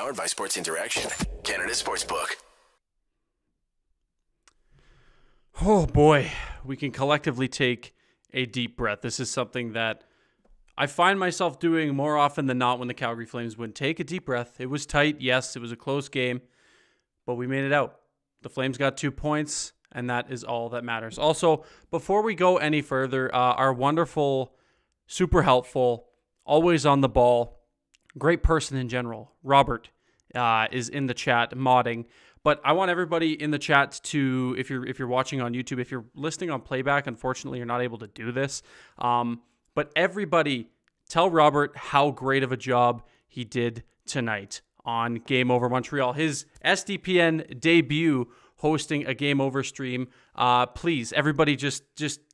Powered by Sports Interaction, Canada Sportsbook. Oh boy, we can collectively take a deep breath. This is something that I find myself doing more often than not when the Calgary Flames win. Take a deep breath. It was tight. Yes, it was a close game, but we made it out. The Flames got 2 points, and that is all that matters. Also, before we go any further, our wonderful, super helpful, always on the ball, great person in general, Robert, is in the chat modding. But I want everybody in the chat to, if you're watching on YouTube, if you're listening on playback, unfortunately you're not able to do this. But everybody, tell Robert how great of a job he did tonight on Game Over Montreal. His SDPN debut hosting a Game Over stream. Please, everybody just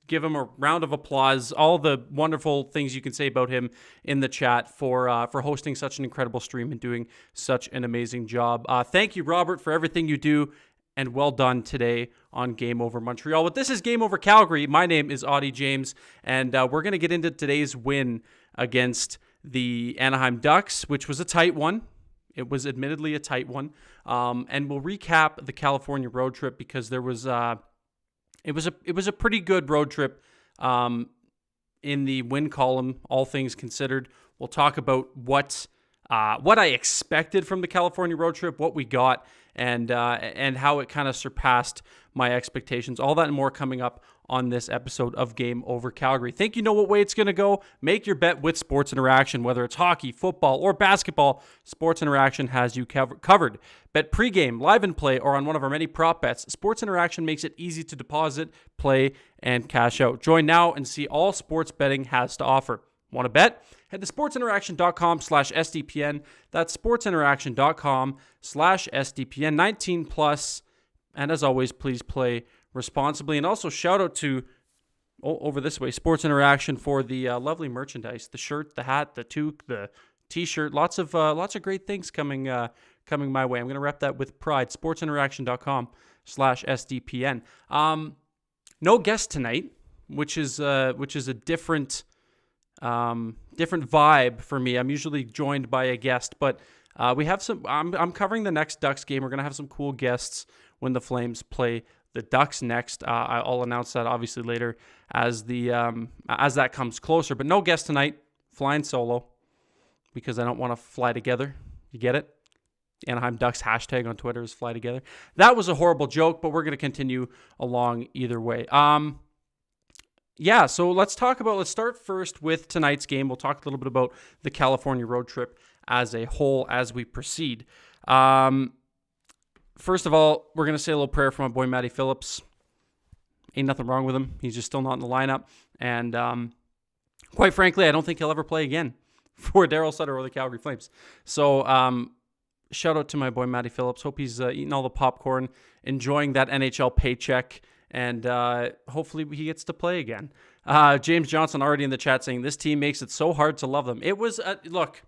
give him a round of applause. All the wonderful things you can say about him in the chat for hosting such an incredible stream and doing such an amazing job. Thank you, Robert, for everything you do, and well done today on Game Over Montreal. But this is Game Over Calgary. My name is Auddie James, and we're going to get into today's win against the Anaheim Ducks, which was a tight one. It was admittedly a tight one. And we'll recap the California road trip because there was it was a pretty good road trip in the win column, all things considered. We'll talk about what I expected from the California road trip, what we got, and how it kind of surpassed my expectations. All that and more coming up on this episode of Game Over Calgary. Think you know what way it's going to go? Make your bet with Sports Interaction. Whether it's hockey, football, or basketball, Sports Interaction has you covered. Bet pregame, live and play, or on one of our many prop bets. Sports Interaction makes it easy to deposit, play, and cash out. Join now and see all sports betting has to offer. Want to bet? Head to sportsinteraction.com/SDPN. That's sportsinteraction.com/SDPN. 19 plus. And as always, please play responsibly. And also shout out to, over this way, Sports Interaction for the lovely merchandise, the shirt, the hat, the toque, the t-shirt, lots of great things coming my way. I'm going to rep that with pride. sportsinteraction.com/SDPN. No guest tonight, which is a different vibe for me. I'm usually joined by a guest, but we have some. I'm covering the next Ducks game. We're going to have some cool guests when the Flames play the Ducks next. I'll announce that obviously later as that comes closer. But no guest tonight. Flying solo because I don't want to fly together. You get it? Anaheim Ducks hashtag on Twitter is fly together. That was a horrible joke, but we're going to continue along either way. Yeah, so let's start first with tonight's game. We'll talk a little bit about the California road trip as a whole as we proceed. First of all, we're going to say a little prayer for my boy Matty Phillips. Ain't nothing wrong with him. He's just still not in the lineup. And quite frankly, I don't think he'll ever play again for Daryl Sutter or the Calgary Flames. So shout out to my boy Matty Phillips. Hope he's eating all the popcorn, enjoying that NHL paycheck, and hopefully he gets to play again. James Johnson already in the chat saying, this team makes it so hard to love them. It was, look,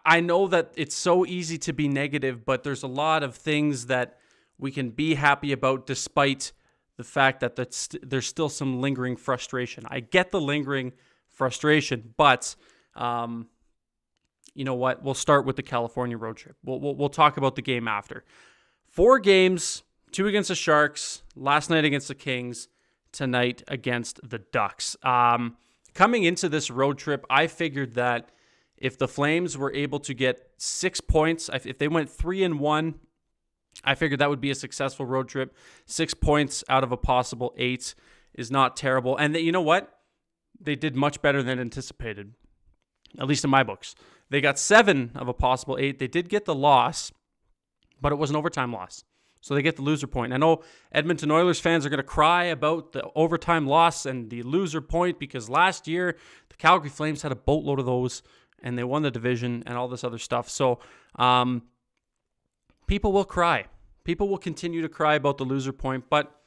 I know that it's so easy to be negative, but there's a lot of things that we can be happy about despite the fact that there's still some lingering frustration. I get the lingering frustration, but you know what? We'll start with the California road trip. We'll talk about the game after. 4 games, 2 against the Sharks, last night against the Kings, tonight against the Ducks. Coming into this road trip, I figured that if the Flames were able to get 6 points, if they went 3-1, I figured that would be a successful road trip. 6 points out of a possible 8 is not terrible. And you know what? They did much better than anticipated, at least in my books. They got 7 of a possible 8. They did get the loss, but it was an overtime loss. So they get the loser point. I know Edmonton Oilers fans are going to cry about the overtime loss and the loser point because last year the Calgary Flames had a boatload of those and they won the division and all this other stuff. So people will cry. People will continue to cry about the loser point, but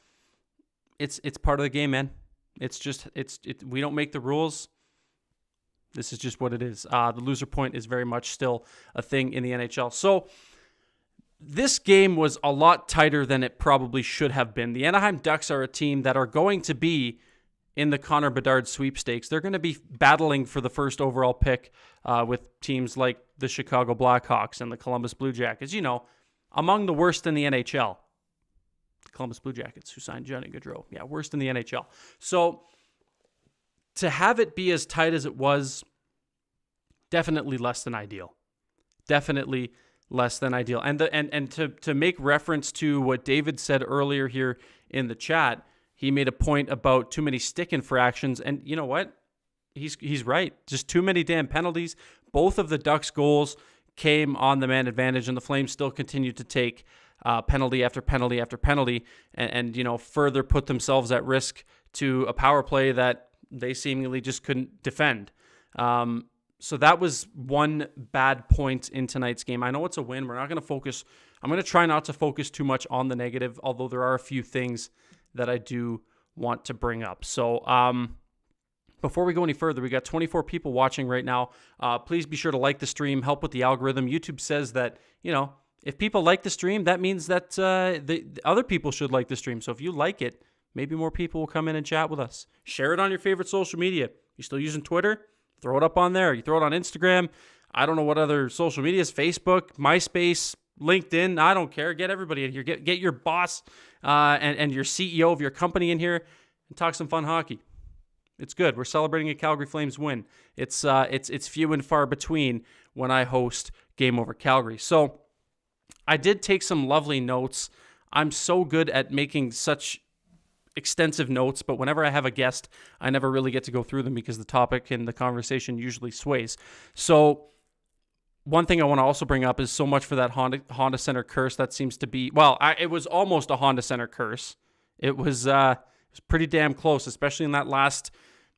it's part of the game, man. It's just we don't make the rules. This is just what it is. The loser point is very much still a thing in the NHL. So this game was a lot tighter than it probably should have been. The Anaheim Ducks are a team that are going to be in the Connor Bedard sweepstakes. They're going to be battling for the first overall pick with teams like the Chicago Blackhawks and the Columbus Blue Jackets. Among the worst in the NHL. The Columbus Blue Jackets, who signed Johnny Gaudreau. Yeah, worst in the NHL. So to have it be as tight as it was, definitely less than ideal. Definitely less than ideal. And to make reference to what David said earlier here in the chat, he made a point about too many stick infractions, and you know what? He's right. Just too many damn penalties. Both of the Ducks' goals came on the man advantage, and the Flames still continued to take penalty after penalty after penalty, and further put themselves at risk to a power play that they seemingly just couldn't defend. So that was one bad point in tonight's game. I know it's a win. We're not going to focus. I'm going to try not to focus too much on the negative, although there are a few things that I do want to bring up. So before we go any further, we got 24 people watching right now. Please be sure to like the stream, help with the algorithm. YouTube says that, if people like the stream, that means that the other people should like the stream. So if you like it, maybe more people will come in and chat with us. Share it on your favorite social media. You still using Twitter? Throw it up on there. You throw it on Instagram. I don't know what other social media is. Facebook, MySpace, LinkedIn. I don't care. Get everybody in here. Get your boss and your CEO of your company in here and talk some fun hockey. It's good. We're celebrating a Calgary Flames win. It's few and far between when I host Game Over Calgary. So I did take some lovely notes. I'm so good at making such extensive notes, but whenever I have a guest, I never really get to go through them because the topic and the conversation usually sways. So one thing I want to also bring up is so much for that Honda Center curse. That seems to be, it was almost a Honda Center curse. It was pretty damn close, especially in that last,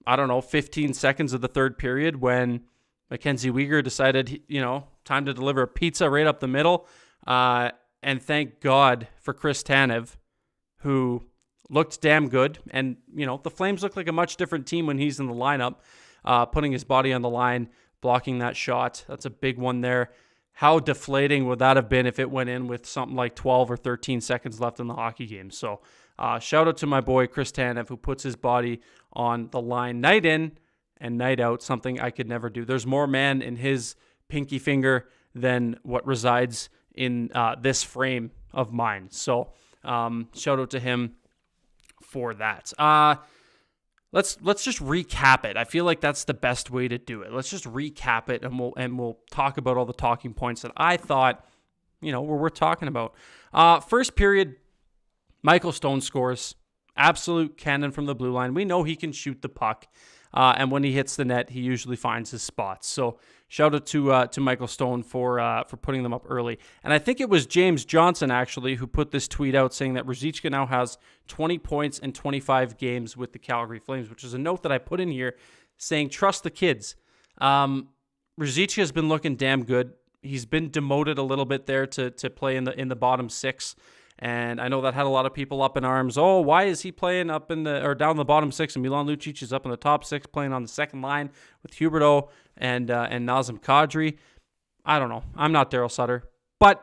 15 seconds of the third period when Mackenzie Weegar decided, time to deliver a pizza right up the middle. And thank God for Chris Tanev, who looked damn good. And, the Flames look like a much different team when he's in the lineup, putting his body on the line, blocking that shot. That's a big one there. How deflating would that have been if it went in with something like 12 or 13 seconds left in the hockey game? So shout out to my boy Chris Tanev, who puts his body on the line night in and night out, something I could never do. There's more man in his pinky finger than what resides in this frame of mine. So shout out to him for that. Let's just recap it. I feel like that's the best way to do it. Let's just recap it, and we'll talk about all the talking points that I thought, were worth talking about. First period, Michael Stone scores. Absolute cannon from the blue line. We know he can shoot the puck, and when he hits the net, he usually finds his spots. So shout out to Michael Stone for putting them up early. And I think it was James Johnson, actually, who put this tweet out saying that Ruzicka now has 20 points in 25 games with the Calgary Flames, which is a note that I put in here saying, trust the kids. Ruzicka has been looking damn good. He's been demoted a little bit there to play in the bottom six. And I know that had a lot of people up in arms. Oh, why is he playing up down the bottom six? And Milan Lucic is up in the top six, playing on the second line with Huberdeau and Nazem Kadri. I don't know. I'm not Daryl Sutter, but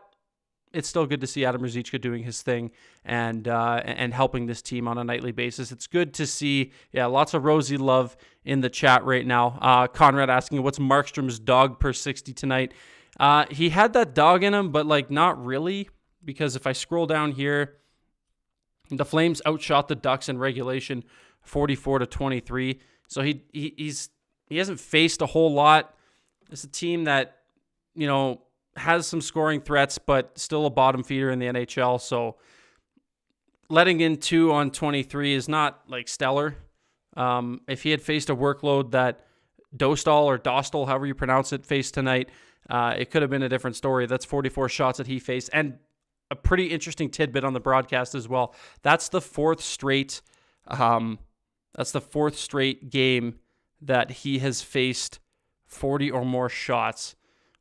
it's still good to see Adam Ruzicka doing his thing and helping this team on a nightly basis. It's good to see, lots of rosy love in the chat right now. Conrad asking, what's Markstrom's dog per 60 tonight? He had that dog in him, but not really. Because if I scroll down here, the Flames outshot the Ducks in regulation 44-23. So he hasn't faced a whole lot. It's a team that, has some scoring threats, but still a bottom feeder in the NHL. So letting in 2 on 23 is not stellar. If he had faced a workload that Dostal, however you pronounce it, faced tonight, it could have been a different story. That's 44 shots that he faced. And a pretty interesting tidbit on the broadcast as well. That's the fourth straight game that he has faced 40 or more shots,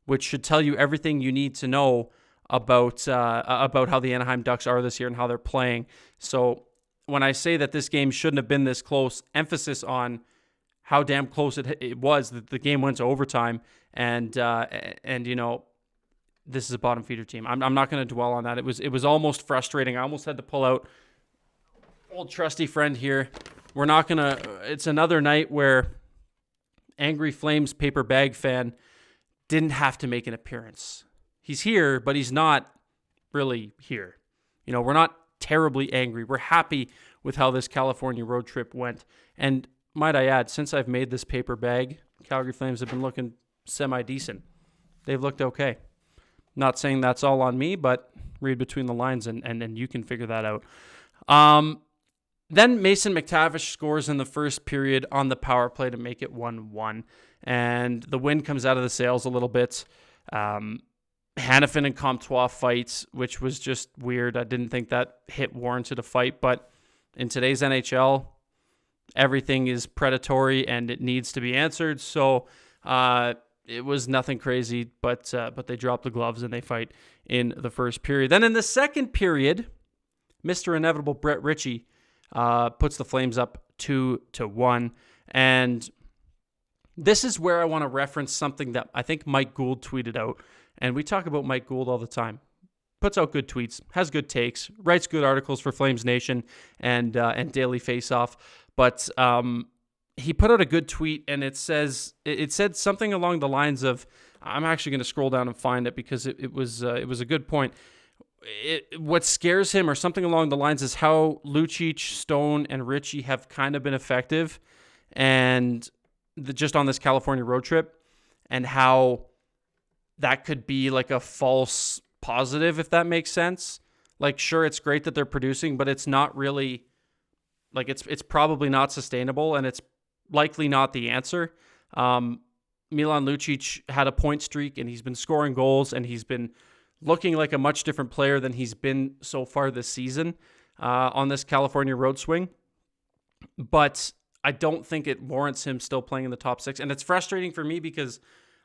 which should tell you everything you need to know about how the Anaheim Ducks are this year and how they're playing. So when I say that this game shouldn't have been this close, emphasis on how damn close it was. That the game went to overtime, and this is a bottom feeder team. I'm not going to dwell on that. It was almost frustrating. I almost had to pull out old trusty friend here we're not going to, it's another night where Angry Flames paper bag fan didn't have to make an appearance. He's here, but he's not really here. We're not terribly angry. We're happy with how this California road trip went. And might I add, since I've made this paper bag, Calgary Flames have been looking semi-decent. They've looked okay. Not saying that's all on me, but read between the lines and you can figure that out. Then Mason McTavish scores in the first period on the power play to make it 1-1. And the wind comes out of the sails a little bit. Hannafin and Comtois fights, which was just weird. I didn't think that hit warranted a fight, but in today's NHL, everything is predatory and it needs to be answered. So it was nothing crazy, but they drop the gloves and they fight in the first period. Then in the second period, Mr. Inevitable Brett Ritchie puts the Flames up 2-1. And this is where I want to reference something that I think Mike Gould tweeted out. And we talk about Mike Gould all the time. Puts out good tweets, has good takes, writes good articles for Flames Nation and Daily Faceoff. But he put out a good tweet, and it said something along the lines of, I'm actually going to scroll down and find it because it was a good point. What scares him, or something along the lines, is how Lucic, Stone, and Ritchie have kind of been effective, and just on this California road trip, and how that could be like a false positive, if that makes sense. Like, sure, it's great that they're producing, but it's not really, like, it's probably not sustainable, and it's likely not the answer. Milan Lucic had a point streak, and he's been scoring goals, and he's been looking like a much different player than he's been so far this season on this California road swing. But I don't think it warrants him still playing in the top six. And it's frustrating for me because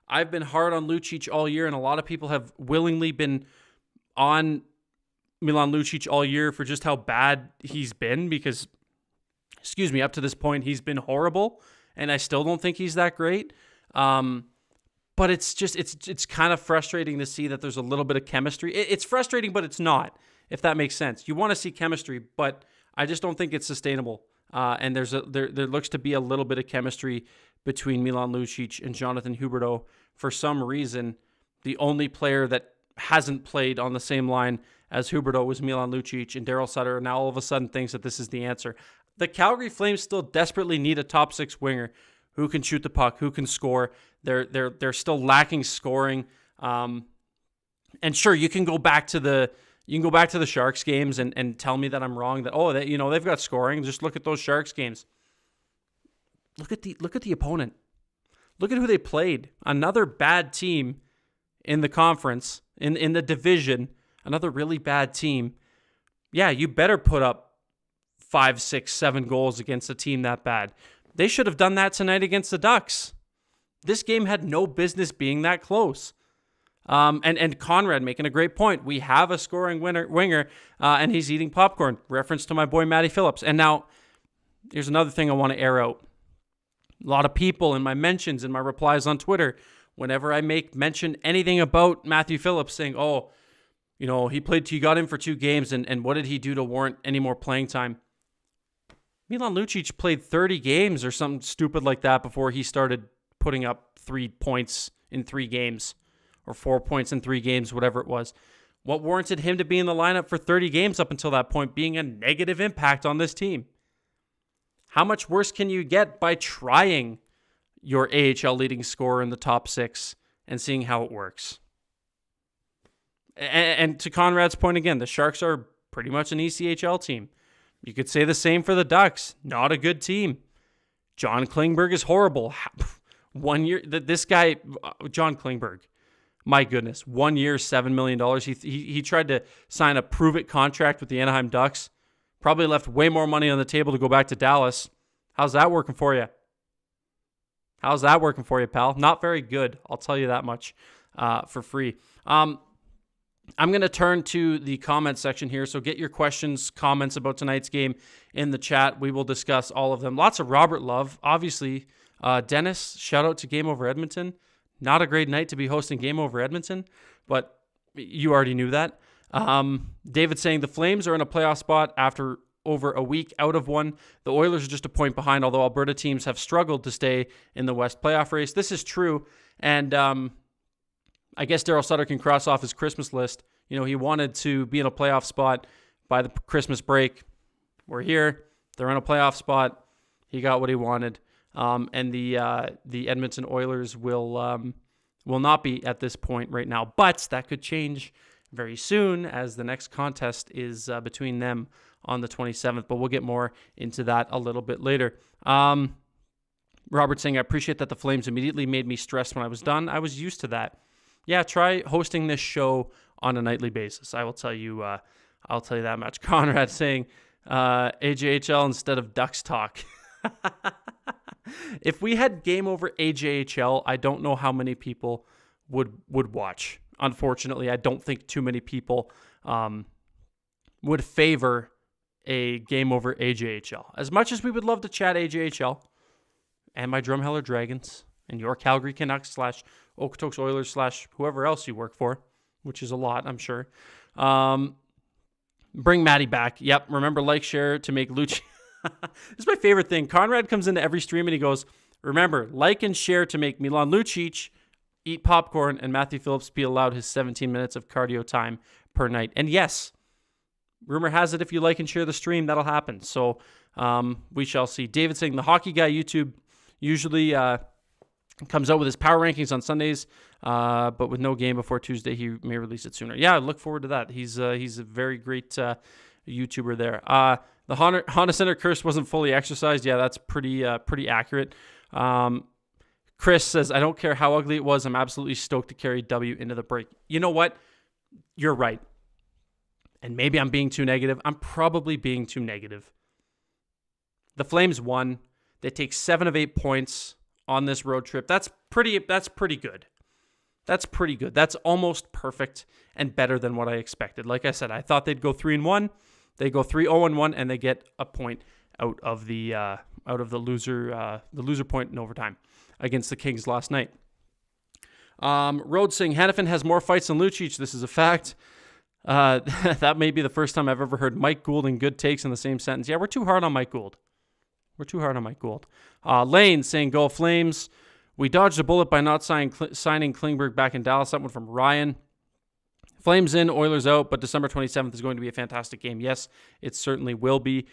I've been hard on Lucic all year, and a lot of people have willingly been on Milan Lucic all year for just how bad he's been because, up to this point, he's been horrible, and I still don't think he's that great. But it's just, it's kind of frustrating to see that there's a little bit of chemistry. It's frustrating, but it's not, if that makes sense. You want to see chemistry, but I just don't think it's sustainable. And there looks to be a little bit of chemistry between Milan Lucic and Jonathan Huberdeau. For some reason, the only player that hasn't played on the same line as Huberdeau was Milan Lucic, and Daryl Sutter now all of a sudden thinks that this is the answer. The Calgary Flames still desperately need a top six winger who can shoot the puck, who can score. They're still lacking scoring. And sure, you can go back to the Sharks games and tell me that I'm wrong, that they've got scoring. Just look at those Sharks games. Look at the opponent. Look at who they played. Another bad team in the conference, in the division, another really bad team. Yeah, you better put up 5, 6, 7 goals against a team that bad. They should have done that tonight against the Ducks. This game had no business being that close. And Conrad making a great point. We have a scoring winger, and he's eating popcorn. Reference to my boy Matty Phillips. And now, here's another thing I want to air out. A lot of people in my mentions, in my replies on Twitter, whenever I mention anything about Matthew Phillips, saying, he got in for 2 games, and what did he do to warrant any more playing time? Milan Lucic played 30 games or something stupid like that before he started putting up 3 points in 3 games. Or 4 points in 3 games, whatever it was. What warranted him to be in the lineup for 30 games up until that point being a negative impact on this team? How much worse can you get by trying your AHL leading scorer in the top 6 and seeing how it works? And to Conrad's point again, the Sharks are pretty much an ECHL team. You could say the same for the Ducks. Not a good team. John Klingberg is horrible. 1 year, this guy, John Klingberg, my goodness, 1 year, $7 million. He tried to sign a prove-it contract with the Anaheim Ducks. Probably left way more money on the table to go back to Dallas. How's that working for you? How's that working for you, pal? Not very good, I'll tell you that much for free. I'm going to turn to the comment section here, so get your questions, comments about tonight's game in the chat. We will discuss all of them. Lots of Robert Love, obviously. Dennis, shout out to Game Over Edmonton. Not a great night to be hosting Game Over Edmonton, but you already knew that. David saying the Flames are in a playoff spot after over a week out of one. The Oilers are just a point behind, although Alberta teams have struggled to stay in the West playoff race. This is true, and I guess Darryl Sutter can cross off his Christmas list. You know, he wanted to be in a playoff spot by the Christmas break. We're here. They're in a playoff spot. He got what he wanted. And the Edmonton Oilers will not be at this point right now. But that could change very soon, as the next contest is between them on the 27th. But we'll get more into that a little bit later. Robert saying, I appreciate that the Flames immediately made me stressed when I was done. I was used to that. Yeah, try hosting this show on a nightly basis. I will tell you. I'll tell you that much. Conrad saying, AJHL instead of Ducks talk. If we had Game Over AJHL, I don't know how many people would watch. Unfortunately, I don't think too many people would favor a Game Over AJHL. As much as we would love to chat AJHL and my Drumheller Dragons and your Calgary Canucks / Okotoks Oilers / whoever else you work for, which is a lot, I'm sure. Bring Maddie back. Yep, remember, like, share to make Lucci. This is my favorite thing. Conrad comes into every stream and he goes, remember, like and share to make Milan Lucic eat popcorn and Matthew Phillips be allowed his 17 minutes of cardio time per night. And yes, rumor has it if you like and share the stream, that'll happen. So we shall see. David saying the Hockey Guy YouTube usually comes out with his power rankings on Sundays, but with no game before Tuesday, he may release it sooner. Yeah, I look forward to that. He's a very great YouTuber there. The Honda Center curse wasn't fully exercised. Yeah, that's pretty accurate. Chris says, I don't care how ugly it was. I'm absolutely stoked to carry W into the break. You know what? You're right. And maybe I'm being too negative. I'm probably being too negative. The Flames won. They take 7 of 8 points on this road trip. That's pretty good. That's pretty good. That's almost perfect and better than what I expected. Like I said, I thought they'd go 3-1. They go 3-0-1, and they get a point out of the loser point in overtime against the Kings last night. Rhodes saying Hannafin has more fights than Lucic. This is a fact. That may be the first time I've ever heard Mike Gould and good takes in the same sentence. Yeah, we're too hard on Mike Gould. Lane saying go Flames. We dodged a bullet by not signing Klingberg back in Dallas. That one from Ryan. Flames in, Oilers out, but December 27th is going to be a fantastic game. Yes, it certainly will be.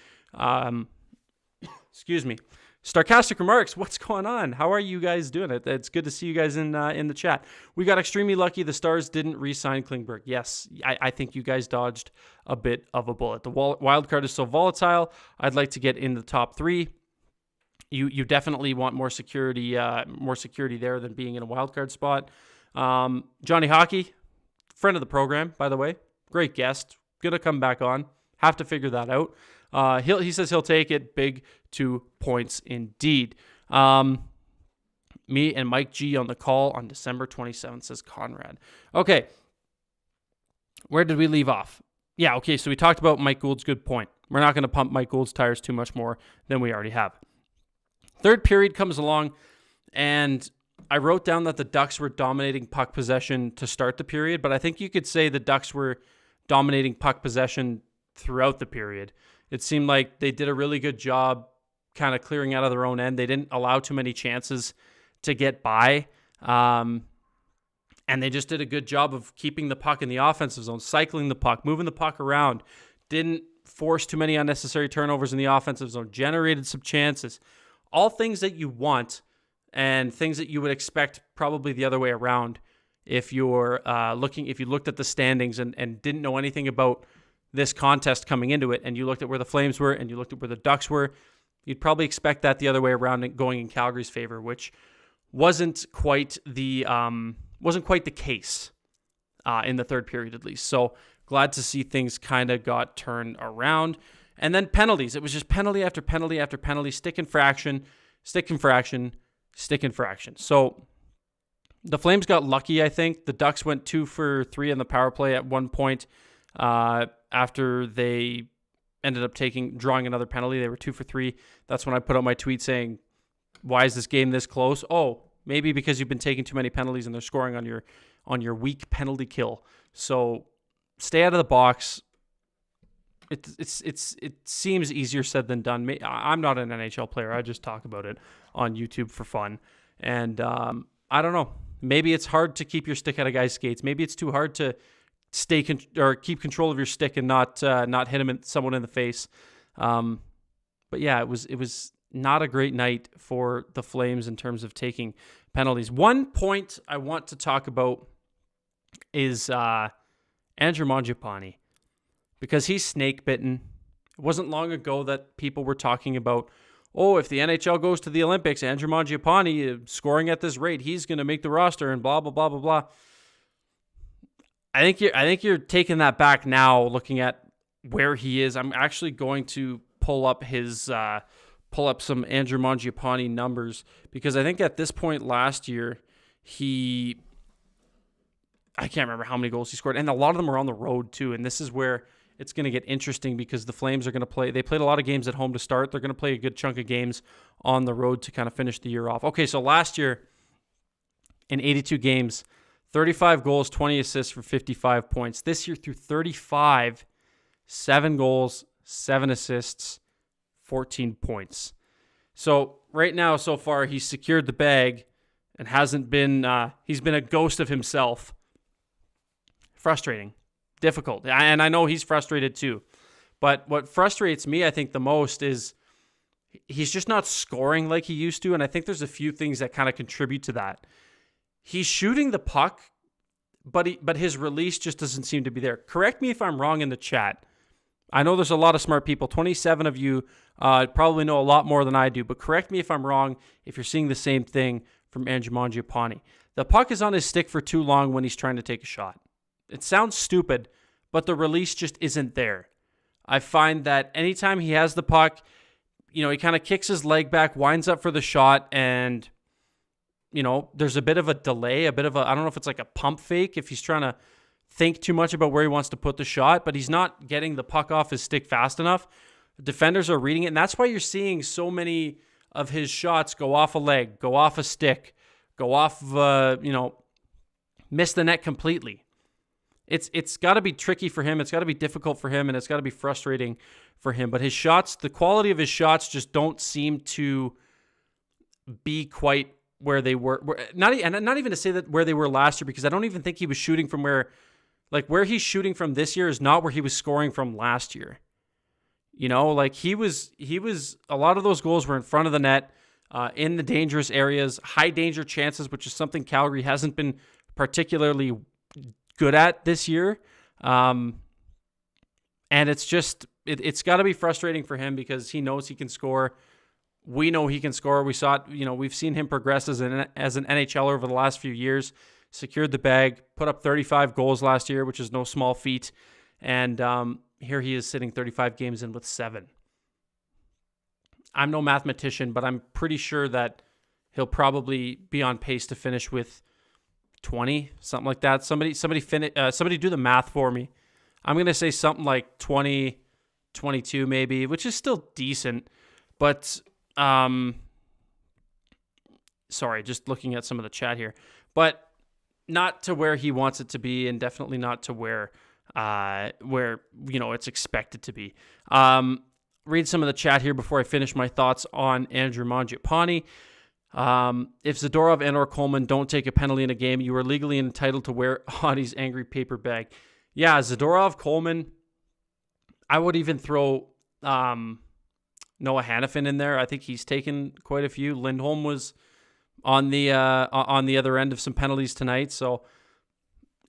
Excuse me. Sarcastic remarks. What's going on? How are you guys doing? It's good to see you guys in the chat. We got extremely lucky. The Stars didn't re-sign Klingberg. Yes, I think you guys dodged a bit of a bullet. The wild card is so volatile. I'd like to get in the top 3. You definitely want more security there than being in a wild card spot. Johnny Hockey, friend of the program, by the way, great guest. Gonna come back on. Have to figure that out. He says he'll take it. Big 2 points indeed. Me and Mike G on the call on December 27th, says Conrad. Okay. Where did we leave off? Yeah, okay, so we talked about Mike Gould's good point. We're not going to pump Mike Gould's tires too much more than we already have. Third period comes along, and I wrote down that the Ducks were dominating puck possession to start the period, but I think you could say the Ducks were dominating puck possession throughout the period. It seemed like they did a really good job kind of clearing out of their own end. They didn't allow too many chances to get by, and they just did a good job of keeping the puck in the offensive zone, cycling the puck, moving the puck around, didn't force too many unnecessary turnovers in the offensive zone, generated some chances. All things that you want and things that you would expect probably the other way around if you're if you looked at the standings and didn't know anything about this contest coming into it, and you looked at where the Flames were and you looked at where the Ducks were, you'd probably expect that the other way around and going in Calgary's favor, which wasn't quite the case in the third period, at least. So glad to see things kind of got turned around. And then penalties. It was just penalty after penalty after penalty, stick infraction. So the Flames got lucky, I think. The Ducks went 2 for 3 on the power play at one point after they ended up drawing another penalty. They were 2 for 3. That's when I put out my tweet saying, why is this game this close? Oh, maybe because you've been taking too many penalties and they're scoring on your weak penalty kill. So stay out of the box. it seems easier said than done. I'm not an NHL player. I just talk about it on YouTube for fun. And I don't know. Maybe it's hard to keep your stick out of guys' skates. Maybe it's too hard to keep control of your stick and not hit someone in the face. But yeah, it was not a great night for the Flames in terms of taking penalties. One point I want to talk about is Andrew Mangiapane, because he's snake bitten. It wasn't long ago that people were talking about, oh, if the NHL goes to the Olympics, Andrew Mangiapane scoring at this rate, he's going to make the roster and blah blah blah blah blah. I think you're taking that back now, looking at where he is. I'm actually going to pull up some Andrew Mangiapane numbers, because I think at this point last year I can't remember how many goals he scored, and a lot of them were on the road too. And this is where it's going to get interesting, because the Flames are going to play. They played a lot of games at home to start. They're going to play a good chunk of games on the road to kind of finish the year off. Okay, so last year in 82 games, 35 goals, 20 assists for 55 points. This year through 35, 7 goals, 7 assists, 14 points. So right now, so far, he's secured the bag and hasn't been. He's been a ghost of himself. Frustrating, difficult, and I know he's frustrated too. But what frustrates me, I think, the most is he's just not scoring like he used to, and I think there's a few things that kind of contribute to that. He's shooting the puck, but his release just doesn't seem to be there. Correct me if I'm wrong in the chat. I know there's a lot of smart people. 27 of you probably know a lot more than I do, but correct me if I'm wrong if you're seeing the same thing from Andrew Mangiapane. The puck is on his stick for too long when he's trying to take a shot. It sounds stupid, but the release just isn't there. I find that anytime he has the puck, he kind of kicks his leg back, winds up for the shot, and, there's a bit of a delay, I don't know if it's like a pump fake, if he's trying to think too much about where he wants to put the shot, but he's not getting the puck off his stick fast enough. The defenders are reading it, and that's why you're seeing so many of his shots go off a leg, go off a stick, go off, miss the net completely. It's got to be tricky for him. It's got to be difficult for him, and it's got to be frustrating for him. But his shots, the quality of his shots just don't seem to be quite where they were. Not even to say that where they were last year, because I don't even think he was shooting from where he's shooting from this year is not where he was scoring from last year. He was a lot of those goals were in front of the net, in the dangerous areas, high danger chances, which is something Calgary hasn't been particularly good at this year. And it's just, it's got to be frustrating for him, because he knows he can score. We know he can score. We saw it, we've seen him progress as an NHLer over the last few years, secured the bag, put up 35 goals last year, which is no small feat. And here he is sitting 35 games in with 7. I'm no mathematician, but I'm pretty sure that he'll probably be on pace to finish with 20, something like that. Somebody do the math for me. I'm going to say something like 20, 22 maybe, which is still decent. But, sorry, just looking at some of the chat here. But not to where he wants it to be, and definitely not to where it's expected to be. Read some of the chat here before I finish my thoughts on Andrew Mangiapane. If Zadorov and or Coleman don't take a penalty in a game, you are legally entitled to wear Auddie's angry paper bag. Yeah, Zadorov, Coleman. I would even throw Noah Hannafin in there. I think he's taken quite a few. Lindholm was on the other end of some penalties tonight. So,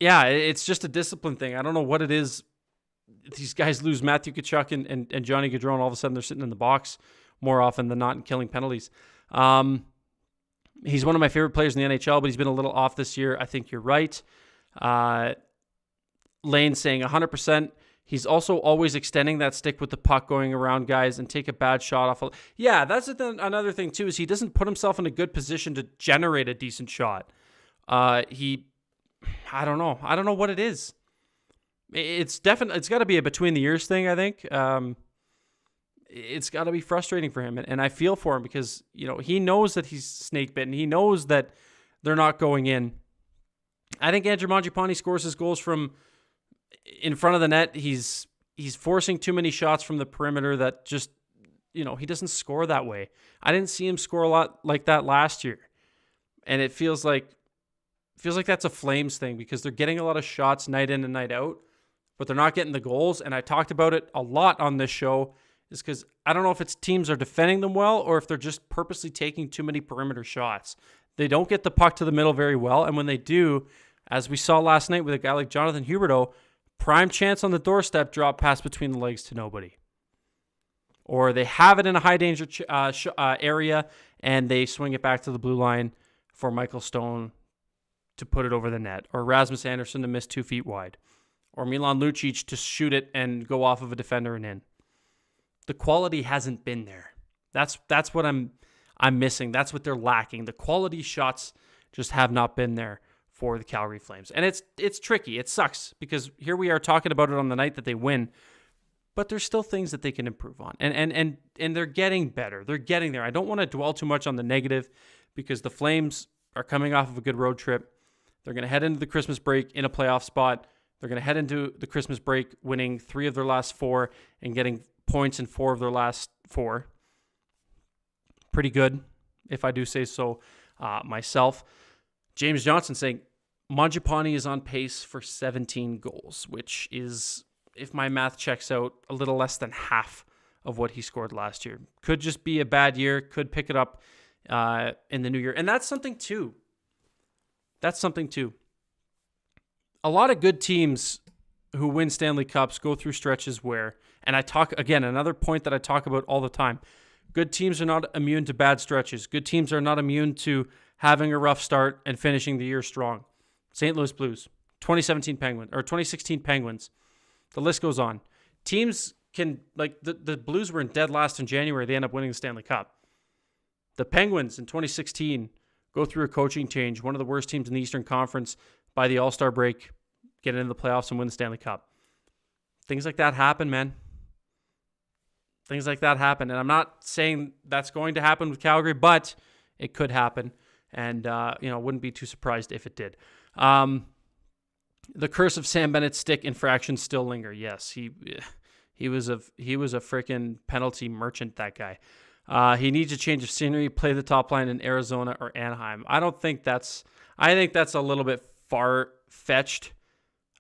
yeah, it's just a discipline thing. I don't know what it is. These guys lose Matthew Tkachuk and Johnny Gaudreau, and all of a sudden they're sitting in the box more often than not and killing penalties. He's one of my favorite players in the NHL, but he's been a little off this year. I think you're right. Lane saying 100%. He's also always extending that stick with the puck going around guys and take a bad shot off. Yeah, that's another thing too, is he doesn't put himself in a good position to generate a decent shot. I don't know. I don't know what it is. It's got to be a between the ears thing, I think. It's got to be frustrating for him. And I feel for him, because, he knows that he's snake bitten. He knows that they're not going in. I think Andrew Mangiapane scores his goals from in front of the net. He's he's forcing too many shots from the perimeter that just, he doesn't score that way. I didn't see him score a lot like that last year. And it feels like that's a Flames thing because they're getting a lot of shots night in and night out, but they're not getting the goals. And I talked about it a lot on this show is because I don't know if it's teams are defending them well or if they're just purposely taking too many perimeter shots. They don't get the puck to the middle very well. And when they do, as we saw last night with a guy like Jonathan Huberdeau, prime chance on the doorstep, drop pass between the legs to nobody. Or they have it in a high danger area and they swing it back to the blue line for Michael Stone to put it over the net. Or Rasmus Andersson to miss 2 feet wide. Or Milan Lucic to shoot it and go off of a defender and in. The quality hasn't been there. That's what I'm missing. That's what they're lacking. The quality shots just have not been there for the Calgary Flames. And it's tricky. It sucks because here we are talking about it on the night that they win, but there's still things that they can improve on. And they're getting better. They're getting there. I don't want to dwell too much on the negative because the Flames are coming off of a good road trip. They're going to head into the Christmas break in a playoff spot. They're going to head into the Christmas break winning 3 of their last 4 and getting points in 4 of their last 4. Pretty good, if I do say so myself. James Johnson saying Mangiapane is on pace for 17 goals, which is, if my math checks out, a little less than half of what he scored last year. Could just be a bad year. Could pick it up in the new year. And that's something too. A lot of good teams who win Stanley Cups go through stretches where, and I talk, again, another point that I talk about all the time, good teams are not immune to bad stretches. Good teams are not immune to having a rough start and finishing the year strong. St. Louis Blues, 2016 Penguins. The list goes on. Teams can, like the Blues were in dead last in January. They end up winning the Stanley Cup. The Penguins in 2016 go through a coaching change. One of the worst teams in the Eastern Conference by the All-Star break, get into the playoffs and win the Stanley Cup. Things like that happen, man. Things like that happen. And I'm not saying that's going to happen with Calgary, but it could happen. And, wouldn't be too surprised if it did. The curse of Sam Bennett's stick infractions still linger. Yes, he was a freaking penalty merchant, that guy. He needs a change of scenery, play the top line in Arizona or Anaheim. I think that's a little bit far-fetched.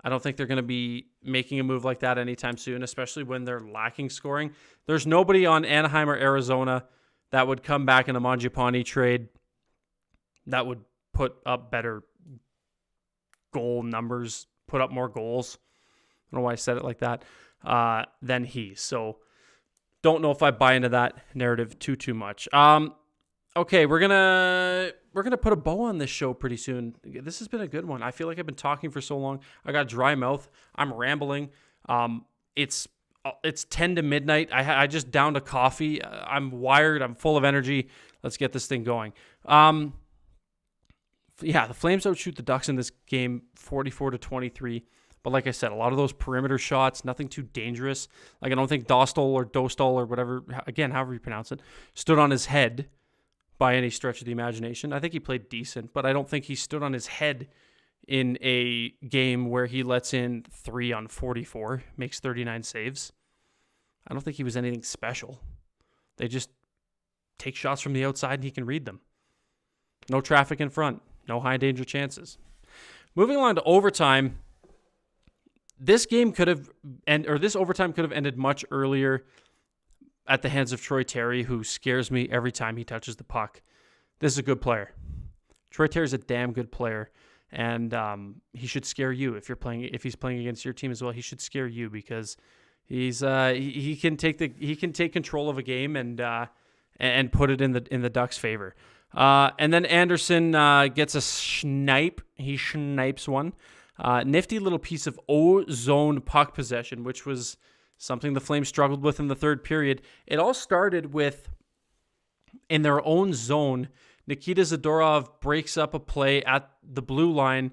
I don't think they're going to be making a move like that anytime soon, especially when they're lacking scoring. There's nobody on Anaheim or Arizona that would come back in a Mangiapane trade that would put up better goal numbers, put up more goals. I don't know why I said it like that, than he. So don't know if I buy into that narrative too much. Okay, we're gonna put a bow on this show pretty soon. This has been a good one. I feel like I've been talking for so long. I got dry mouth. I'm rambling. It's 10 to midnight. I just downed a coffee. I'm wired. I'm full of energy. Let's get this thing going. The Flames outshoot the Ducks in this game 44-23. But like I said, a lot of those perimeter shots, nothing too dangerous. Like I don't think Dostal or whatever, again, however you pronounce it, stood on his head by any stretch of the imagination. I think he played decent, but I don't think he stood on his head in a game where he lets in 3 on 44, makes 39 saves. I don't think he was anything special. They just take shots from the outside and he can read them. No traffic in front. No high danger chances. Moving along to overtime. This overtime could have ended much earlier at the hands of Troy Terry, who scares me every time he touches the puck. This is a good player. Troy Terry is a damn good player, and he should scare you if he's playing against your team as well. He should scare you because he can take control of a game and put it in the Ducks' favor. And then Anderson gets a snipe. He snipes one. Nifty little piece of O-zone puck possession, which was something the Flames struggled with in the third period. It all started with, in their own zone, Nikita Zadorov breaks up a play at the blue line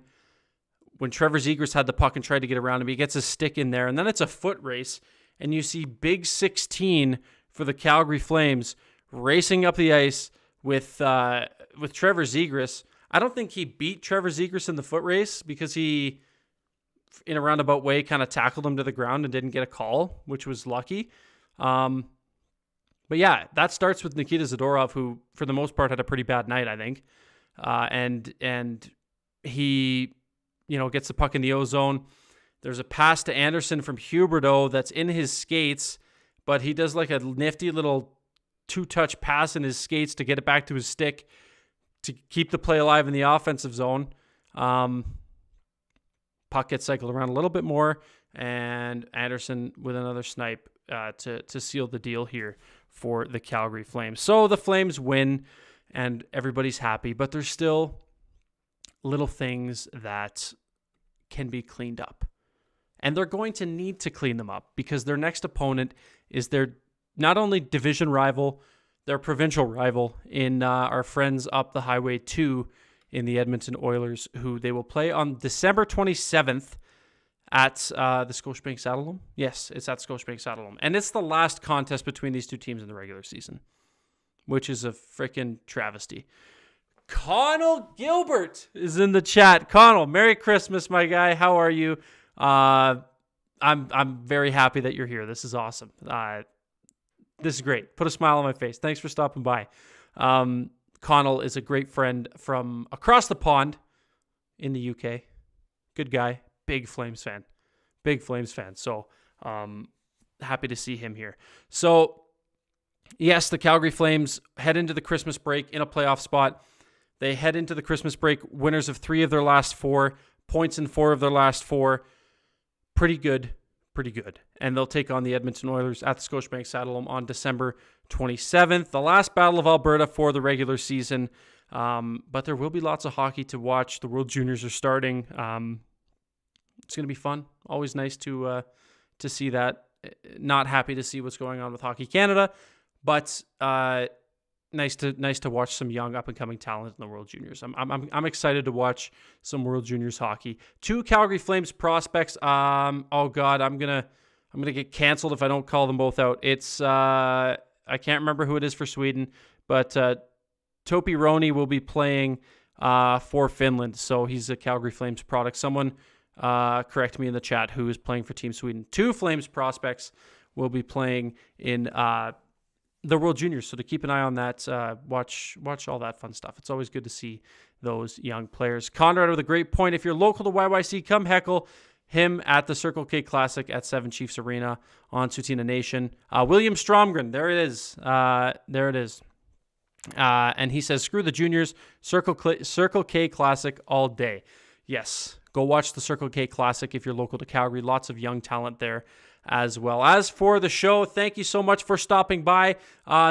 when Trevor Zegras had the puck and tried to get around him. He gets a stick in there, and then it's a foot race, and you see Big 16 for the Calgary Flames racing up the ice with Trevor Zegras. I don't think he beat Trevor Zegras in the foot race because he in a roundabout way, kind of tackled him to the ground and didn't get a call, which was lucky. But yeah, that starts with Nikita Zadorov, who for the most part had a pretty bad night, I think. And he, gets the puck in the O-zone. There's a pass to Anderson from Huberdeau that's in his skates, but he does like a nifty little two-touch pass in his skates to get it back to his stick to keep the play alive in the offensive zone. Puck gets cycled around a little bit more, and Anderson with another snipe to seal the deal here for the Calgary Flames. So the Flames win, and everybody's happy, but there's still little things that can be cleaned up. And they're going to need to clean them up because their next opponent is their not only division rival, their provincial rival in our friends up the Highway 2 in the Edmonton Oilers, who they will play on December 27th at the Scotiabank Saddledome. Yes, it's at Scotiabank Saddledome. And it's the last contest between these two teams in the regular season, which is a freaking travesty. Connell Gilbert is in the chat. Connell, Merry Christmas, my guy. How are you? I'm very happy that you're here. This is awesome. This is great. Put a smile on my face. Thanks for stopping by. Connell is a great friend from across the pond in the UK. Good guy. Big Flames fan. So happy to see him here. So yes, the Calgary Flames head into the Christmas break in a playoff spot. They head into the Christmas break winners of 3 of their last 4, points in 4 of their last 4. Pretty good. And they'll take on the Edmonton Oilers at the Scotiabank Saddledome on December 27th. The last Battle of Alberta for the regular season. But there will be lots of hockey to watch. The World Juniors are starting. It's going to be fun. Always nice to see that. Not happy to see what's going on with Hockey Canada, but nice to watch some young up and coming talent in the World Juniors. I'm excited to watch some World Juniors hockey. 2 Calgary Flames prospects. Oh God, I'm gonna get canceled if I don't call them both out. It's I can't remember who it is for Sweden, but Topi Roni will be playing for Finland, so he's a Calgary Flames product. Someone correct me in the chat who is playing for Team Sweden. 2 Flames prospects will be playing in the World Juniors, so to keep an eye on that, watch all that fun stuff. It's always good to see those young players. Conrad with a great point. If you're local to YYC, come heckle him at the Circle K Classic at 7 Chiefs Arena on Tsutina Nation. William Stromgren, there it is. And he says, screw the juniors, Circle K Classic all day. Yes, go watch the Circle K Classic if you're local to Calgary. Lots of young talent there as well. As for the show, thank you so much for stopping by.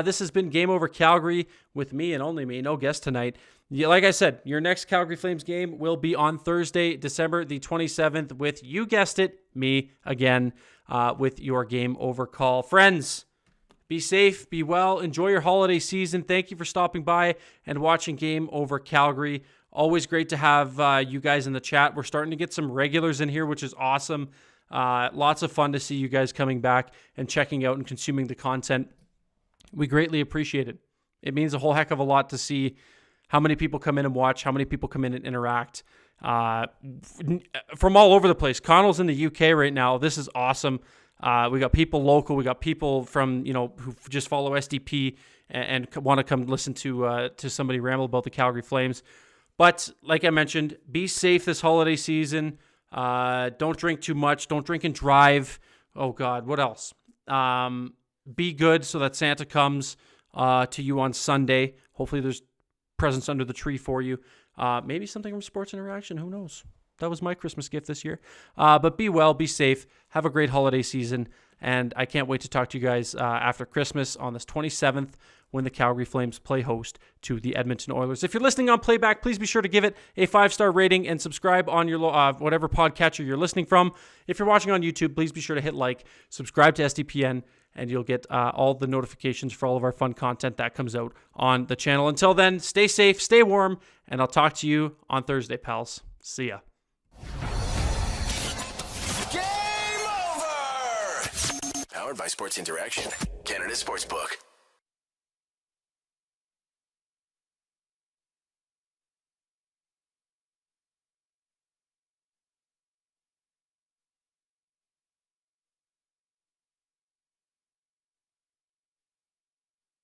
This has been Game Over Calgary with me and only me, no guest tonight. Like I said, your next Calgary Flames game will be on Thursday, December the 27th with, you guessed it, me again with your Game Over call. Friends, be safe, be well, enjoy your holiday season. Thank you for stopping by and watching Game Over Calgary. Always great to have you guys in the chat. We're starting to get some regulars in here, which is awesome. Lots of fun to see you guys coming back and checking out and consuming the content. We greatly appreciate it. It means a whole heck of a lot to see how many people come in and watch, how many people come in and interact from all over the place. Connell's in the UK right now. This is awesome. We got people local. We got people from, who just follow SDP and want to come listen to somebody ramble about the Calgary Flames. But like I mentioned, be safe this holiday season. Don't drink too much. Don't drink and drive. Oh God, what else? Be good so that Santa comes to you on Sunday. Hopefully there's presents under the tree for you. Maybe something from Sports Interaction. Who knows? That was my Christmas gift this year. But be well, be safe. Have a great holiday season. And I can't wait to talk to you guys after Christmas on this 27th when the Calgary Flames play host to the Edmonton Oilers. If you're listening on playback, please be sure to give it a 5-star rating and subscribe on your whatever podcatcher you're listening from. If you're watching on YouTube, please be sure to hit like, subscribe to SDPN, and you'll get all the notifications for all of our fun content that comes out on the channel. Until then, stay safe, stay warm, and I'll talk to you on Thursday, pals. See ya. Game over! Powered by Sports Interaction, Canada Sportsbook.